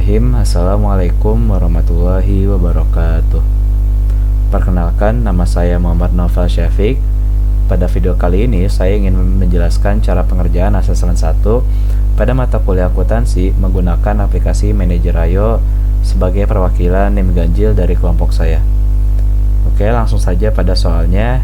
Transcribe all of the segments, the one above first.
Bismillahirrahmanirrahim. Assalamualaikum warahmatullahi wabarakatuh. Perkenalkan, nama saya Muhammad Noval Syafiq. Pada video kali ini saya ingin menjelaskan cara pengerjaan asesmen 1 pada mata kuliah akuntansi menggunakan aplikasi Manajer Ayo sebagai perwakilan NIM ganjil dari kelompok saya. Oke, langsung saja pada soalnya.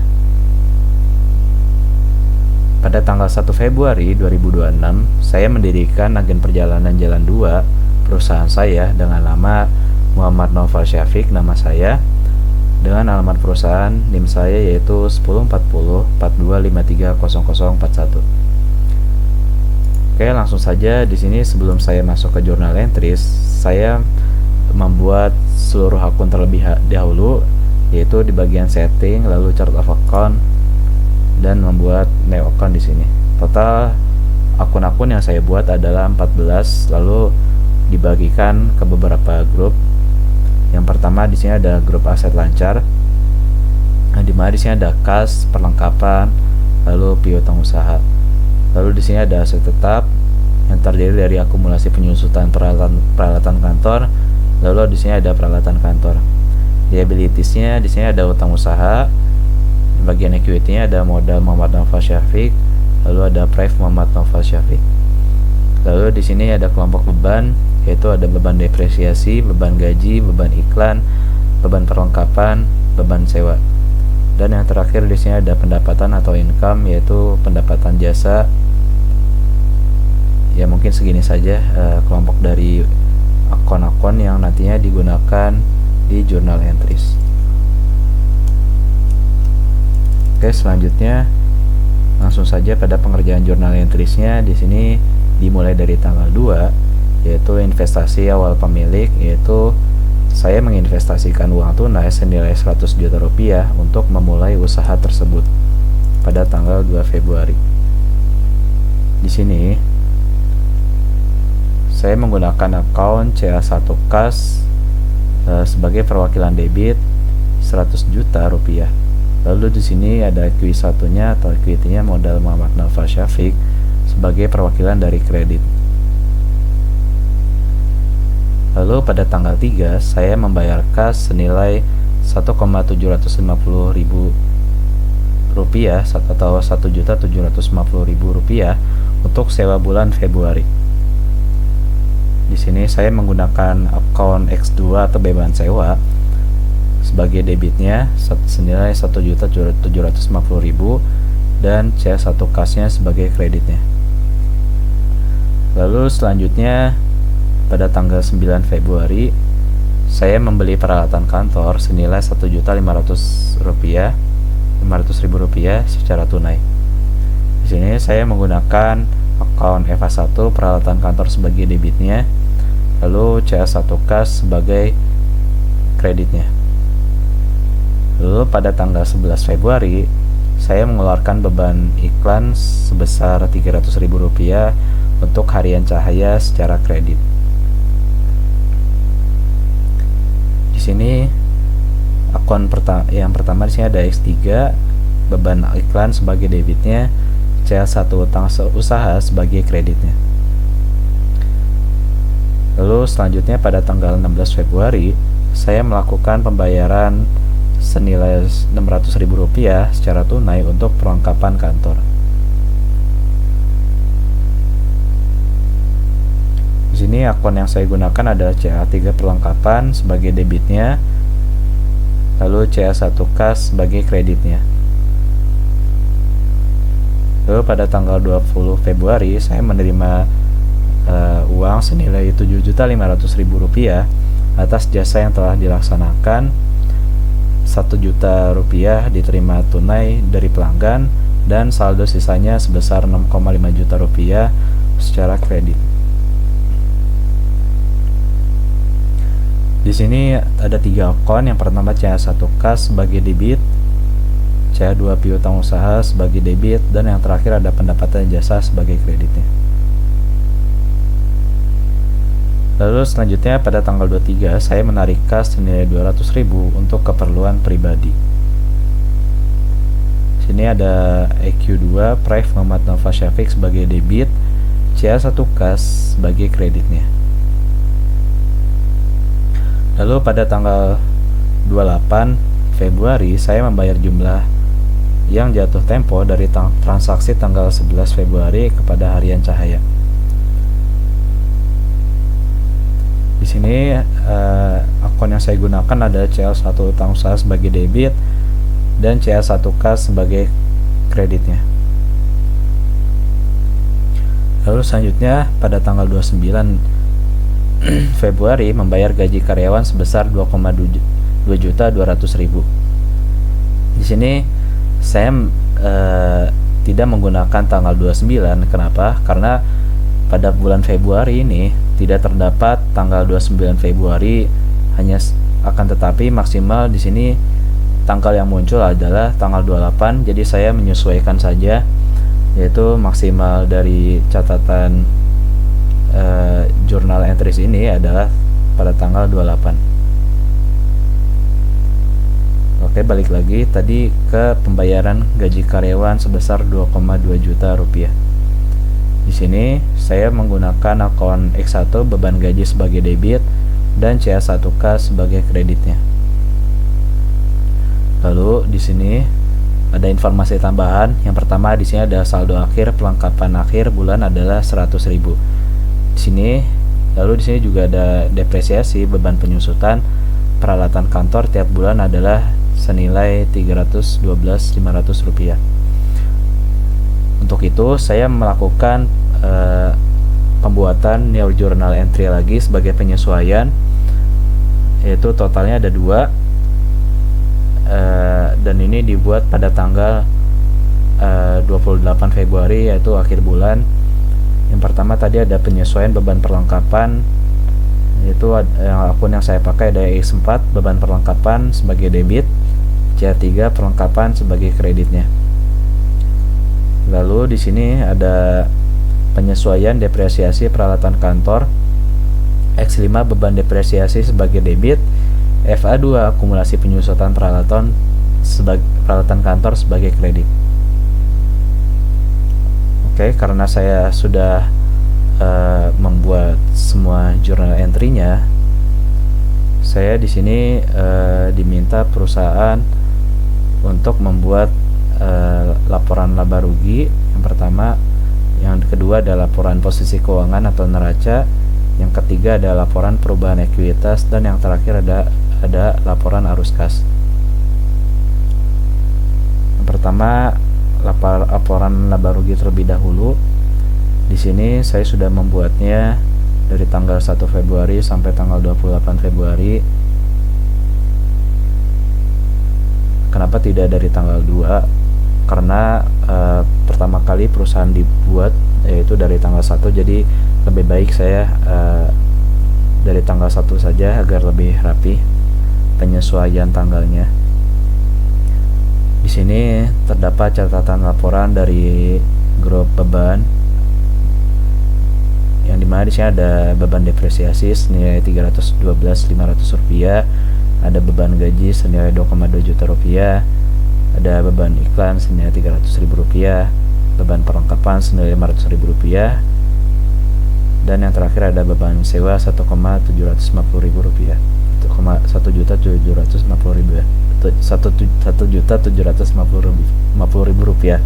Pada tanggal 1 Februari 2026, saya mendirikan agen perjalanan Jalan 2 perusahaan saya dengan nama Muhammad Noval Syafiq, nama saya, dengan alamat perusahaan NIM saya yaitu 104042530041. Oke, langsung saja di sini sebelum saya masuk ke journal entries, saya membuat seluruh akun terlebih dahulu, yaitu di bagian setting, lalu chart of account, dan membuat new account di sini. Total akun-akun yang saya buat adalah 14, lalu dibagikan ke beberapa grup. Yang pertama di sini ada grup aset lancar. Nah, di mana di sini ada kas, perlengkapan, lalu piutang usaha. Lalu di sini ada aset tetap yang terdiri dari akumulasi penyusutan peralatan kantor. Lalu di sini ada peralatan kantor. Liabilitiesnya di sini ada utang usaha. Di bagian equity-nya ada modal Muhammad Noval Syafiq, lalu ada price Muhammad Noval Syafiq. Lalu di sini ada kelompok beban, yaitu ada beban depresiasi, beban gaji, beban iklan, beban perlengkapan, beban sewa. Dan yang terakhir di sini ada pendapatan atau income, yaitu pendapatan jasa. Ya, mungkin segini saja kelompok dari akun-akun yang nantinya digunakan di journal entries. Oke, selanjutnya langsung saja pada pengerjaan journal entries-nya. Di sini dimulai dari tanggal 2, yaitu investasi awal pemilik, yaitu saya menginvestasikan uang tunai senilai 100 juta rupiah untuk memulai usaha tersebut pada tanggal 2 Februari. Di sini saya menggunakan akun CA1 Kas sebagai perwakilan debit 100 juta rupiah. Lalu di sini ada Q1-nya atau equity-nya modal Muhammad Noval Syafiq sebagai perwakilan dari kredit. Lalu pada tanggal 3 saya membayar kas senilai 1,750.000 rupiah atau 1.750.000 rupiah untuk sewa bulan Februari. Di sini saya menggunakan akun X2 atau beban sewa sebagai debitnya senilai 1.750.000 dan C1 kasnya sebagai kreditnya. Lalu selanjutnya pada tanggal 9 Februari saya membeli peralatan kantor senilai 1.500.000 rupiah secara tunai. Di sini saya menggunakan akun FA1 peralatan kantor sebagai debitnya, lalu C1 kas sebagai kreditnya. Lalu pada tanggal 11 Februari saya mengeluarkan beban iklan sebesar Rp300.000 untuk harian cahaya secara kredit. Di sini akun yang pertama di sini ada X3 beban iklan sebagai debitnya, CL1 utang usaha sebagai kreditnya. Lalu selanjutnya pada tanggal 16 Februari saya melakukan pembayaran senilai Rp600.000 secara tunai untuk perlengkapan kantor. Di sini akun yang saya gunakan adalah CA3 perlengkapan sebagai debitnya, lalu CA1 kas sebagai kreditnya. Lalu pada tanggal 20 Februari saya menerima uang senilai Rp7.500.000 atas jasa yang telah dilaksanakan. Rp1 juta diterima tunai dari pelanggan dan saldo sisanya sebesar Rp6,5 juta secara kredit. Di sini ada 3 akun. Yang pertama CA1 kas sebagai debit, CA2 piutang usaha sebagai debit, dan yang terakhir ada pendapatan jasa sebagai kreditnya. Lalu selanjutnya pada tanggal 23 saya menarik kas senilai Rp200.000 untuk keperluan pribadi. Sini ada EQ2 Prive Muhammad Noval Syafiq sebagai debit, CA1 kas sebagai kreditnya. Lalu pada tanggal 28 Februari saya membayar jumlah yang jatuh tempo dari transaksi tanggal 11 Februari kepada Harian Cahaya. Di sini akun yang saya gunakan adalah CL1 utang usaha sebagai debit dan CL1 kas sebagai kreditnya. Lalu selanjutnya pada tanggal 29 Februari membayar gaji karyawan sebesar 2.200.000. Di sini saya tidak menggunakan tanggal 29. Kenapa? Karena pada bulan Februari ini tidak terdapat tanggal 29 Februari, hanya akan tetapi maksimal di sini tanggal yang muncul adalah tanggal 28. Jadi saya menyesuaikan saja, yaitu maksimal dari catatan jurnal entries ini adalah pada tanggal 28. Oke, balik lagi tadi ke pembayaran gaji karyawan sebesar 2,2 juta rupiah. Di sini saya menggunakan akun X1 beban gaji sebagai debit dan CA1K sebagai kreditnya. Lalu di sini ada informasi tambahan. Yang pertama, di sini ada saldo akhir perlengkapan akhir bulan adalah 100.000. Di sini lalu di sini juga ada depresiasi beban penyusutan peralatan kantor tiap bulan adalah senilai 312.500 rupiah. Untuk itu saya melakukan pembuatan new journal entry lagi sebagai penyesuaian, yaitu totalnya ada 2, dan ini dibuat pada tanggal 28 Februari, yaitu akhir bulan. Yang pertama tadi ada penyesuaian beban perlengkapan, yaitu akun yang saya pakai ada X4 beban perlengkapan sebagai debit, CA3 perlengkapan sebagai kreditnya. Lalu di sini ada penyesuaian depresiasi peralatan kantor, X5 beban depresiasi sebagai debit, FA2 akumulasi penyusutan peralatan kantor sebagai kredit. Oke, karena saya sudah membuat semua journal entry-nya, saya di sini diminta perusahaan untuk membuat laporan laba rugi. Yang pertama, yang kedua adalah laporan posisi keuangan atau neraca, yang ketiga ada laporan perubahan ekuitas, dan yang terakhir ada laporan arus kas. Yang pertama, laporan laba rugi terlebih dahulu. Di sini saya sudah membuatnya dari tanggal 1 Februari sampai tanggal 28 Februari. Kenapa tidak dari tanggal 2? Karena pertama kali perusahaan dibuat yaitu dari tanggal 1, jadi lebih baik saya dari tanggal 1 saja agar lebih rapi penyesuaian tanggalnya. Di sini terdapat catatan laporan dari grup beban, yang dimana di sini ada beban depresiasi senilai 312.500 rupiah, ada beban gaji senilai 2,2 juta rupiah, ada beban iklan senilai 300.000 rupiah, beban perlengkapan senilai 500.000 rupiah, dan yang terakhir ada beban sewa 1,750.000 rupiah, 1.750.000 rupiah,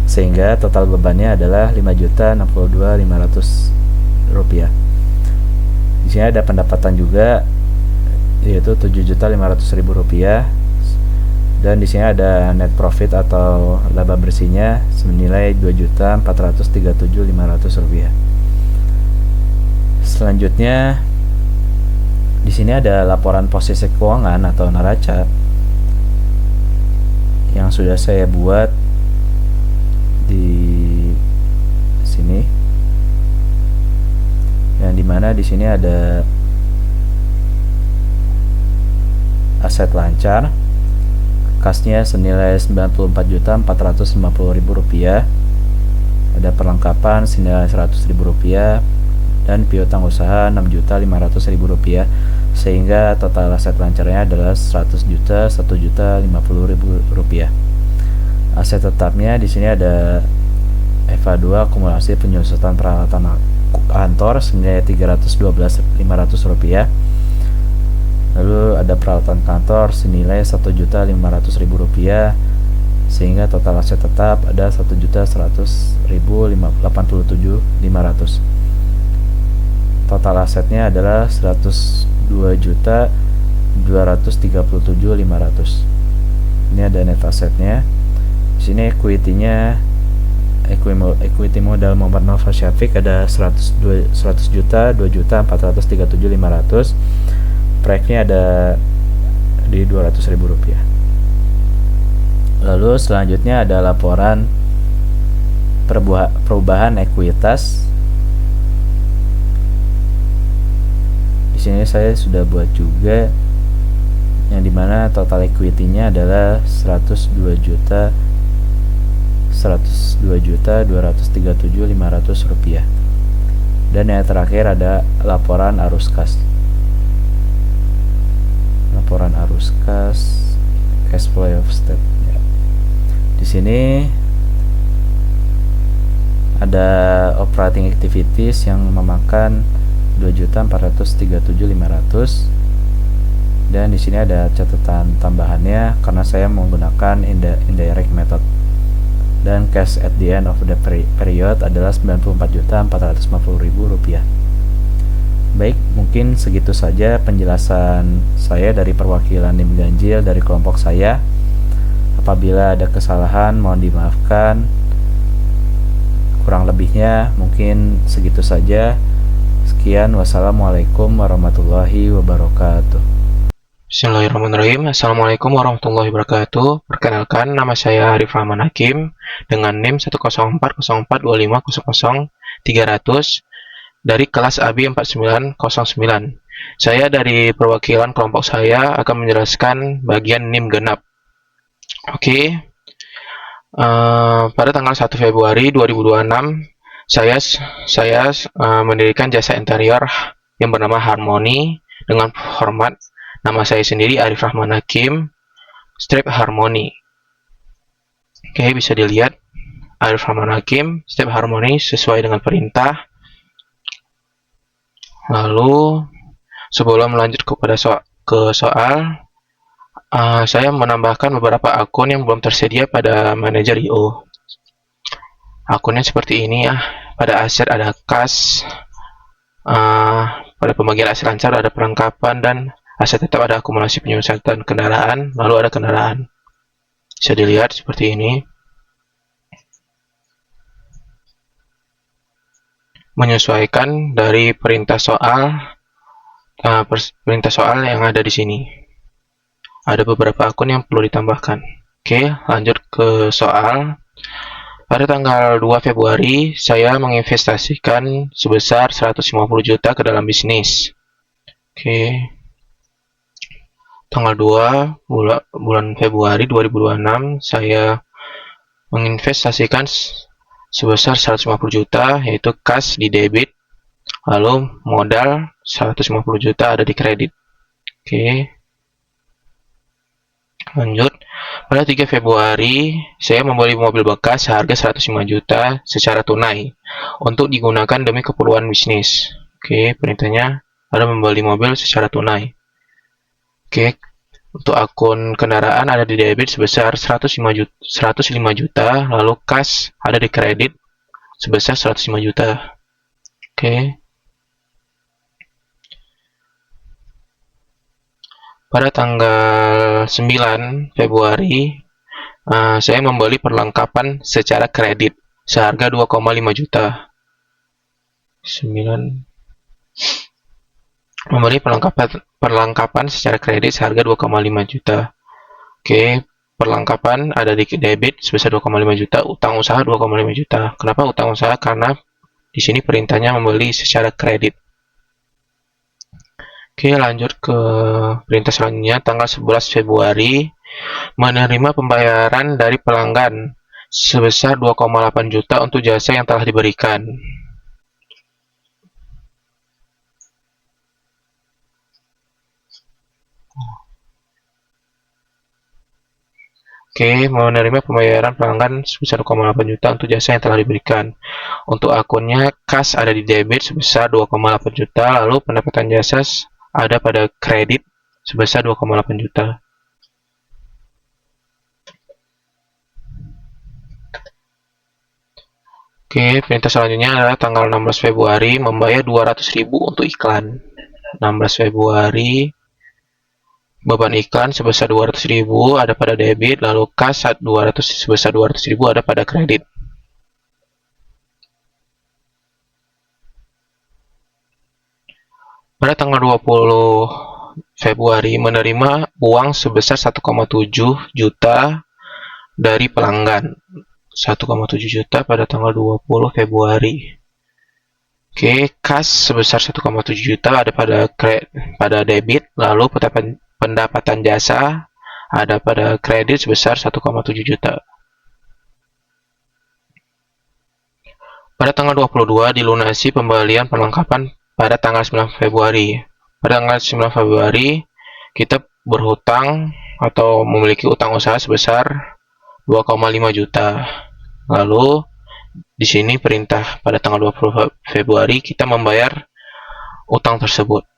sehingga total bebannya adalah 5.062.500 rupiah. Di sini ada pendapatan juga, yaitu 7.500.000 rupiah, dan di sini ada net profit atau laba bersihnya senilai 2.437.500 rupiah. Selanjutnya di sini ada laporan posisi keuangan atau neraca yang sudah saya buat di sini, yang dimana di sini ada aset lancar, kasnya senilai 94.450.000 rupiah, ada perlengkapan senilai 100.000 rupiah, dan piutang usaha 6.500.000 rupiah, sehingga total aset lancarnya adalah 100.150.000 rupiah. Aset tetapnya di sini ada FA2 akumulasi penyusutan peralatan kantor senilai 312.500 rupiah, Lalu ada peralatan kantor senilai Rp1.500.000, sehingga total aset tetap ada Rp1.100.087.500. Total asetnya adalah Rp102.237.500. Ini ada net asetnya. Di sini equity modal Muhammad Nova Syafiq ada 100 juta, 2.437.500. Proyeknya ada di Rp200.000. Lalu selanjutnya ada laporan perubahan ekuitas. Di sini saya sudah buat juga, yang dimana total equity-nya adalah Rp102.237.500. Dan yang terakhir ada laporan arus kas. Laporan arus kas, cash flow of state. Ya. Di sini ada operating activities yang memakan Rp2.437.500. Dan di sini ada catatan tambahannya karena saya menggunakan indirect method. Dan cash at the end of the period adalah Rp94.450.000. Baik, mungkin segitu saja penjelasan saya dari perwakilan NIM Ganjil dari kelompok saya. Apabila ada kesalahan mohon dimaafkan. Kurang lebihnya mungkin segitu saja. Sekian, wassalamualaikum warahmatullahi wabarakatuh. Bismillahirrahmanirrahim. Assalamualaikum warahmatullahi wabarakatuh. Perkenalkan, nama saya Arif Rahman Hakim dengan NIM 1040425000300 dari kelas AB 4909. Saya dari perwakilan kelompok saya akan menjelaskan bagian NIM genap. Oke. Pada tanggal 1 Februari 2026, saya mendirikan jasa interior yang bernama Harmony dengan format nama saya sendiri Arif Rahman Hakim, strip Harmony. Oke, bisa dilihat Arif Rahman Hakim, strip Harmony sesuai dengan perintah. Lalu sebelum lanjut kepada soal, saya menambahkan beberapa akun yang belum tersedia pada manajer IO. Akunnya seperti ini ya. Pada aset ada kas, pada pembagian aset lancar ada perlengkapan, dan aset tetap ada akumulasi penyusutan kendaraan, lalu ada kendaraan. Bisa dilihat seperti ini. Menyesuaikan dari perintah soal yang ada di sini. Ada beberapa akun yang perlu ditambahkan. Oke, lanjut ke soal. Pada tanggal 2 Februari, saya menginvestasikan sebesar 150 juta ke dalam bisnis. Oke. Tanggal 2 bulan Februari 2026, saya menginvestasikan sebesar 150 juta, yaitu kas di debit, lalu modal 150 juta ada di kredit. Oke. Lanjut, pada 3 Februari, saya membeli mobil bekas seharga 105 juta secara tunai untuk digunakan demi keperluan bisnis. Oke, perintahnya ada membeli mobil secara tunai. Oke, untuk akun kendaraan ada di debit sebesar 105 juta, lalu kas ada di kredit sebesar 105 juta. Oke. Pada tanggal 9 Februari, saya membeli perlengkapan secara kredit seharga 2,5 juta. 9. Membeli perlengkapan secara kredit seharga 2,5 juta. Oke, perlengkapan ada di debit sebesar 2,5 juta, utang usaha 2,5 juta. Kenapa utang usaha? Karena di sini perintahnya membeli secara kredit. Oke, lanjut ke perintah selanjutnya. Tanggal 11 Februari, menerima pembayaran dari pelanggan sebesar 2,8 juta untuk jasa yang telah diberikan. Oke, menerima pembayaran pelanggan sebesar 2,8 juta untuk jasa yang telah diberikan. Untuk akunnya, kas ada di debit sebesar 2,8 juta, lalu pendapatan jasa ada pada kredit sebesar 2,8 juta. Oke, perintah selanjutnya adalah tanggal 16 Februari membayar 200.000 untuk iklan. 16 Februari beban iklan sebesar 200.000 ada pada debit, lalu kas 200 sebesar 200.000 ada pada kredit. Pada tanggal 20 Februari menerima uang sebesar 1,7 juta dari pelanggan. 1,7 juta pada tanggal 20 Februari. Oke, kas sebesar 1,7 juta ada pada debit, lalu pendapatan jasa ada pada kredit sebesar 1,7 juta. Pada tanggal 22 dilunasi pembelian perlengkapan pada tanggal 9 Februari. Pada tanggal 9 Februari kita berhutang atau memiliki utang usaha sebesar 2,5 juta. Lalu di sini perintah pada tanggal 20 Februari kita membayar utang tersebut.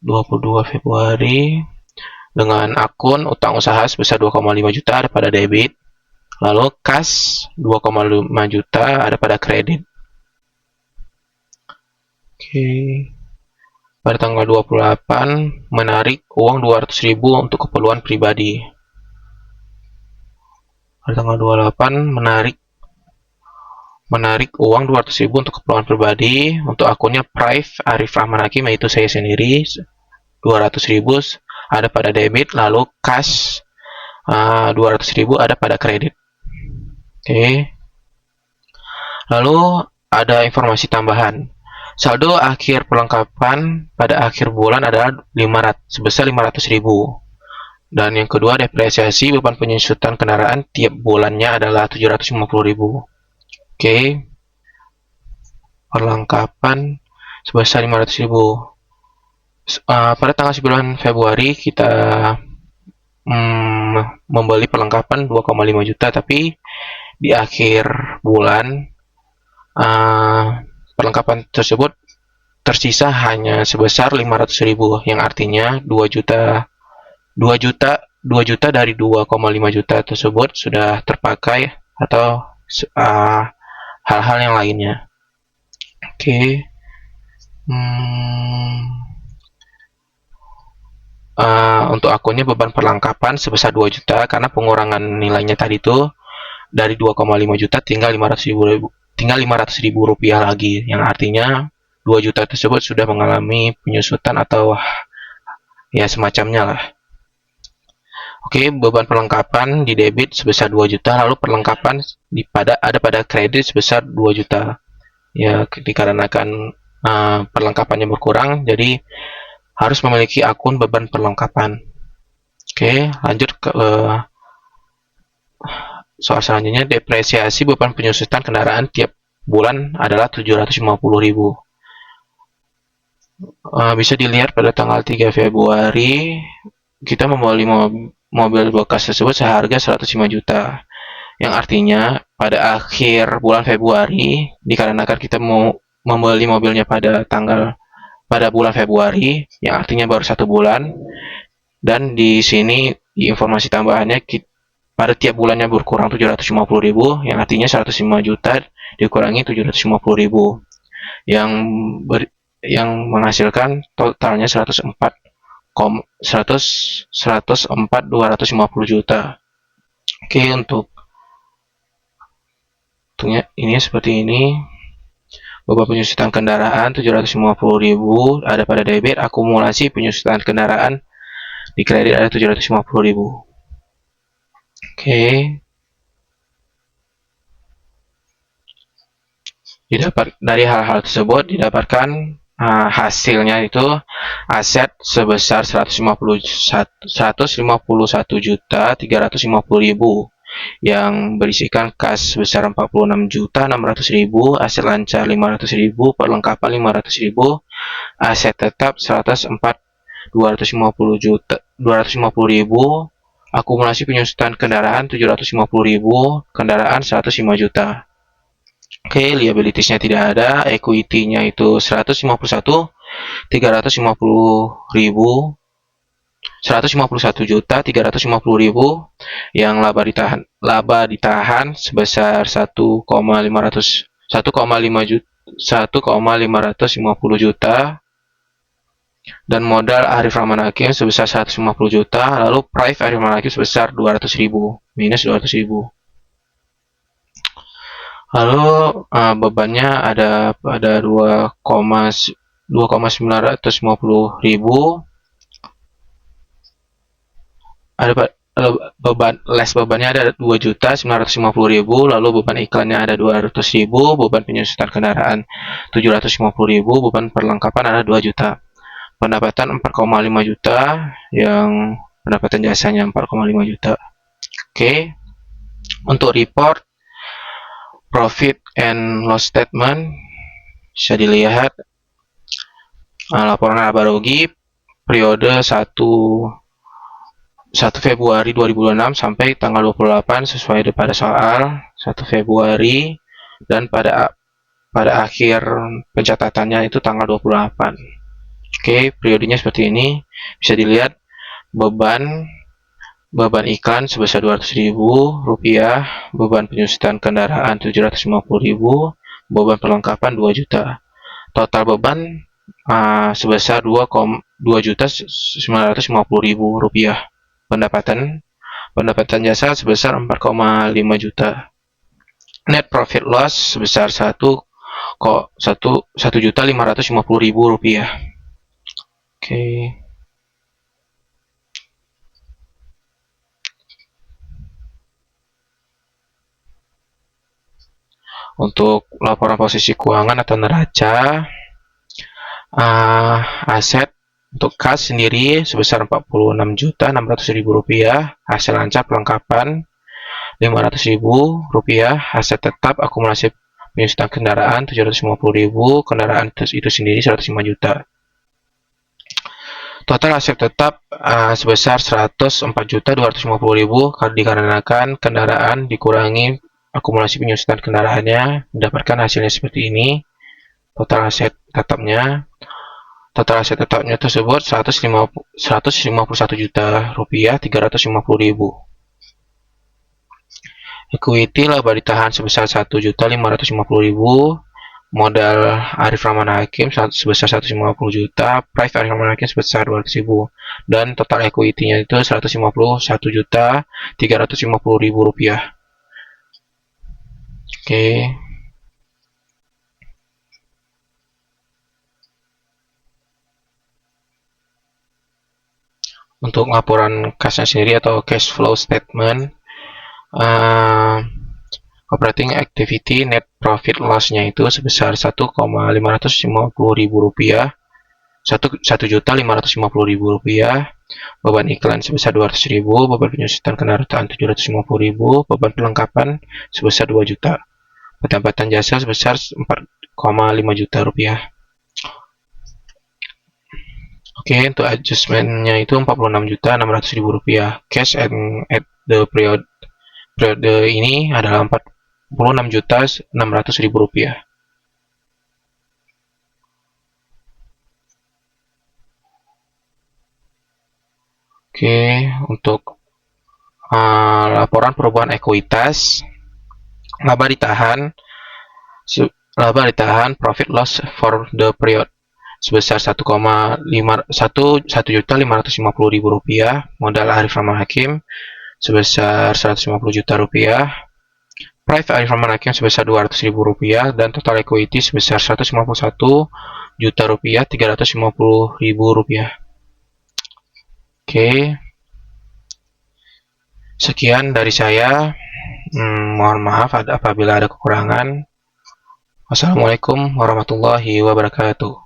22 Februari dengan akun utang usaha sebesar 2,5 juta ada pada debit. Lalu kas 2,5 juta ada pada kredit. Oke. Pada tanggal 28 menarik uang 200.000 untuk keperluan pribadi. Pada tanggal 28 menarik uang 200.000 untuk keperluan pribadi untuk akunnya Prive Arif Rahman Hakim, yaitu saya sendiri. 200.000 ada pada debit, lalu kas 200.000 ada pada kredit. Oke. Lalu ada informasi tambahan. Saldo akhir perlengkapan pada akhir bulan adalah sebesar 500.000. Dan yang kedua, depresiasi beban penyusutan kendaraan tiap bulannya adalah 750.000. Oke. Perlengkapan sebesar 500.000. Pada tanggal 9 Februari kita membeli perlengkapan 2,5 juta, tapi di akhir bulan perlengkapan tersebut tersisa hanya sebesar 500.000, yang artinya 2 juta dari 2,5 juta tersebut sudah terpakai atau hal-hal yang lainnya. Oke. Untuk akunnya beban perlengkapan sebesar 2 juta karena pengurangan nilainya tadi itu dari 2,5 juta tinggal 500.000 rupiah lagi, yang artinya 2 juta tersebut sudah mengalami penyusutan atau ya semacamnya lah. Oke, beban perlengkapan di debit sebesar 2 juta, lalu perlengkapan ada pada kredit sebesar 2 juta. Ya, dikarenakan perlengkapannya berkurang, jadi harus memiliki akun beban perlengkapan. Oke, lanjut ke soal selanjutnya. Depresiasi beban penyusutan kendaraan tiap bulan adalah 750.000. Bisa dilihat pada tanggal 3 Februari kita membeli mobil bekas tersebut seharga 105 juta, yang artinya pada akhir bulan Februari, dikarenakan kita mau membeli mobilnya pada bulan Februari, yang artinya baru 1 bulan, dan di sini di informasi tambahannya pada tiap bulannya berkurang 750.000, yang artinya 105 juta dikurangi 750.000, yang menghasilkan totalnya 104.250 juta. Oke, untuknya ini seperti ini. Beban penyusutan kendaraan 750.000 ada pada debit, akumulasi penyusutan kendaraan di kredit ada 750.000. Oke. Dari hal-hal tersebut didapatkan hasilnya itu aset sebesar 151.350.000 yang berisikan kas sebesar 46.600.000, aset lancar 500.000, perlengkapan 500.000, aset tetap 250.000, akumulasi penyusutan kendaraan 750.000, kendaraan 105 juta. Oke, liabilitiesnya tidak ada, equity-nya itu 151.350.000, 151.350.000, yang laba ditahan sebesar 1,550 juta, dan modal Arif Rahman Hakim sebesar 150 juta, lalu price Arif Rahman Hakim sebesar 200.000, minus 200.000. Lalu bebannya ada pada 2,950.000. Ada bebannya ada 2.950.000, lalu beban iklannya ada 200.000, beban penyusutan kendaraan 750.000, beban perlengkapan ada 2 juta. Pendapatan 4,5 juta, yang pendapatan jasanya 4,5 juta. Oke. Untuk report profit and loss statement bisa dilihat laporan laba rugi periode 1 Februari 2026 sampai tanggal 28 sesuai pada soal 1 Februari, dan pada akhir pencatatannya itu tanggal 28. Oke, periodenya seperti ini. Bisa dilihat beban iklan sebesar 200.000 rupiah, beban penyusutan kendaraan 750.000, beban perlengkapan 2 juta. Total beban sebesar 2.950.000 rupiah. Pendapatan jasa sebesar 4,5 juta. Net profit loss sebesar 1.550.000 rupiah. Oke. Untuk laporan posisi keuangan atau neraca, aset untuk kas sendiri sebesar 46.600.000 rupiah, hasil lancar pelengkapan 500.000 rupiah, aset tetap akumulasi penyusutan kendaraan 750.000, kendaraan itu sendiri 105 juta. Total aset tetap sebesar 104.250.000 dikarenakan kendaraan dikurangi akumulasi penyusutan kendaraannya, mendapatkan hasilnya seperti ini. Total aset tetapnya tersebut 151 juta rupiah 350.000. Equity laba ditahan sebesar 1.550.000, modal Arif Rahman Hakim sebesar 150 juta, price Arif Rahman Hakim sebesar 200.000, dan total equity-nya itu 151 juta 350.000 rupiah. Oke. Untuk laporan kasnya sendiri atau cash flow statement, operating activity net profit loss-nya itu sebesar 1.550.000 rupiah, 1.550.000 rupiah, beban iklan sebesar 200.000, beban penyusutan kendaraan 750.000, beban perlengkapan sebesar 2 juta, pendapatan jasa sebesar 4,5 juta rupiah. Oke, untuk adjustment-nya itu 46.600.000 rupiah. Cash at the period ini adalah 46.600.000 rupiah. Oke, untuk laporan perubahan ekuitas, laba ditahan profit loss for the period sebesar 1.550.000 rupiah, modal Arif Rahman Hakim sebesar 150 juta rupiah, price Arif Rahman Hakim sebesar 200.000 rupiah, dan total equity sebesar 151 juta rupiah 350.000 rupiah. Oke, sekian dari saya. Mohon maaf apabila ada kekurangan. Wassalamualaikum warahmatullahi wabarakatuh.